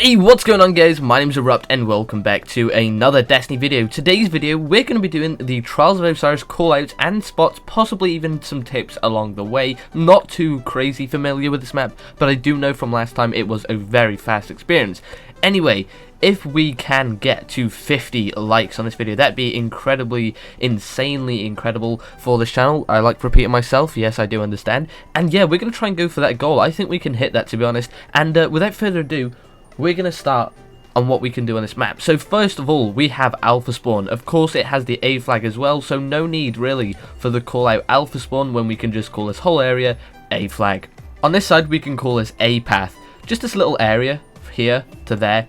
Hey, what's going on guys? My name's Erupt and welcome back to another Destiny video. Today's video we're going to be doing the Trials of Osiris callouts and spots, possibly even some tips along the way. Not too crazy familiar with this map, but I do know from last time it was a very fast experience. Anyway, if we can get to 50 likes on this video, that'd be insanely incredible for this channel. I like repeating myself, yes I do understand. And yeah, we're going to try and go for that goal. I think we can hit that, to be honest. And without further ado, we're going to start on what we can do on this map. So first of all, we have Alpha Spawn. Of course it has the A flag as well, so no need really for the call out Alpha Spawn when we can just call this whole area A flag. On this side we can call this A path. Just this little area here to there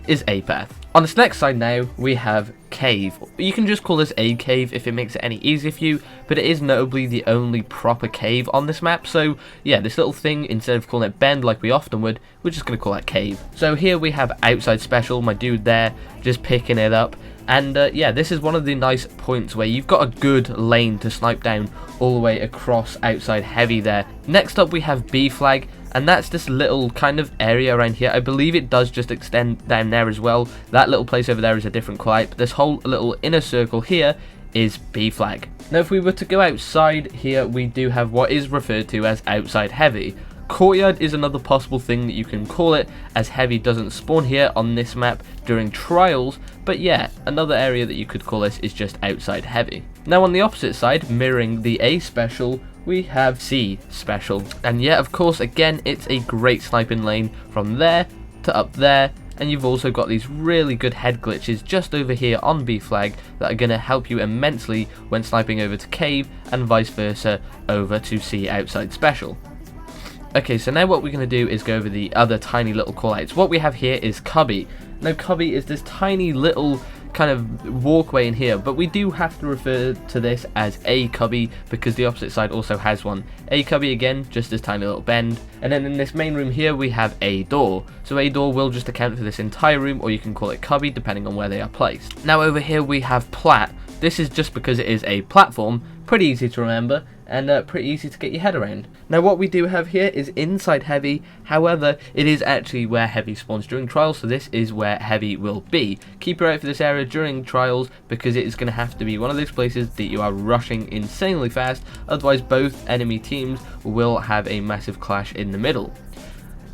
is A path. On this next side now we have cave. You can just call this a cave if it makes it any easier for you, but it is notably the only proper cave on this map. So yeah, this little thing, instead of calling it bend like we often would, we're just going to call that cave. So here we have outside special, my dude there just picking it up. And yeah, this is one of the nice points where you've got a good lane to snipe down all the way across outside heavy there. Next up we have B flag, and that's this little kind of area around here. I believe it does just extend down there as well. That little place over there is a different call-out, but this whole little inner circle here is B flag. Now if we were to go outside here, we do have what is referred to as outside heavy. Courtyard is another possible thing that you can call it, as heavy doesn't spawn here on this map during trials, but yeah, another area that you could call this is just outside heavy. Now on the opposite side, mirroring the A special, we have C special, and yeah, of course, again, it's a great sniping lane from there to up there, and you've also got these really good head glitches just over here on B flag that are going to help you immensely when sniping over to cave and vice versa over to C outside special. Okay, so now what we're going to do is go over the other tiny little callouts. What we have here is CUBBY. Now CUBBY is this tiny little kind of walkway in here, but we do have to refer to this as a cubby because the opposite side also has one. A cubby, again, just this tiny little bend. And then in this main room here we have a door. So a door will just account for this entire room, or you can call it cubby depending on where they are placed. Now over here we have plat. This is just because it is a platform, pretty easy to remember and pretty easy to get your head around. Now what we do have here is inside heavy, however it is actually where heavy spawns during trials, so this is where heavy will be. Keep your eye out for this area during trials because it is going to have to be one of those places that you are rushing insanely fast, otherwise both enemy teams will have a massive clash in the middle.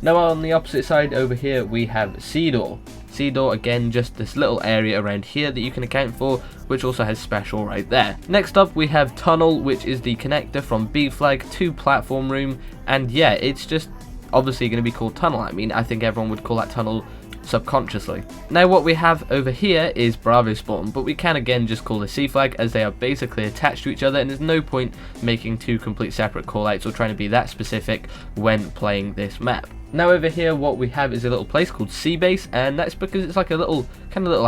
Now on the opposite side over here we have C-door. C-door, again, just this little area around here that you can account for, which also has special right there. Next up we have tunnel, which is the connector from B flag to platform room, and yeah, it's just obviously going to be called tunnel. I mean, I think everyone would call that tunnel subconsciously. Now what we have over here is Bravo spawn, but we can again just call the C flag as they are basically attached to each other, and there's no point making two complete separate callouts or trying to be that specific when playing this map. Now over here what we have is a little place called C base, and that's because it's like a little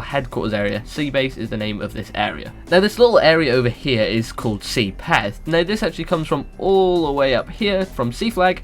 headquarters area. C base is the name of this area. Now this little area over here is called C path. Now this actually comes from all the way up here from C flag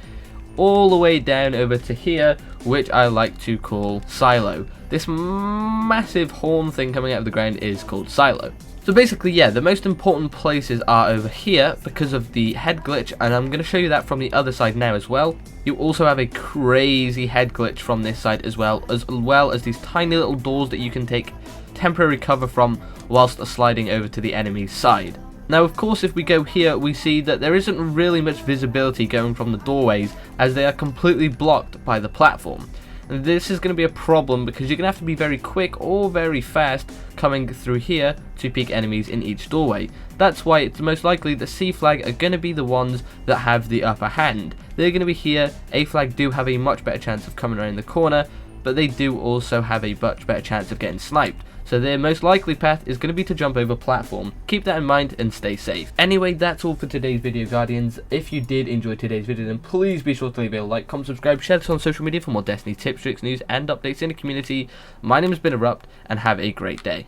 all the way down over to here, which I like to call silo. This massive horn thing coming out of the ground is called silo. So basically, yeah, the most important places are over here because of the head glitch, and I'm going to show you that from the other side now as well. You also have a crazy head glitch from this side as well as these tiny little doors that you can take temporary cover from whilst sliding over to the enemy's side. Now of course if we go here we see that there isn't really much visibility going from the doorways as they are completely blocked by the platform. And this is going to be a problem because you're going to have to be very quick or very fast coming through here to peek enemies in each doorway. That's why it's most likely the C flag are going to be the ones that have the upper hand. They're going to be here. A flag do have a much better chance of coming around the corner, but they do also have a much better chance of getting sniped. So their most likely path is going to be to jump over platform. Keep that in mind and stay safe. Anyway, that's all for today's video, Guardians. If you did enjoy today's video, then please be sure to leave a like, comment, subscribe, share this on social media for more Destiny tips, tricks, news, and updates in the community. My name has been Erupt, and have a great day.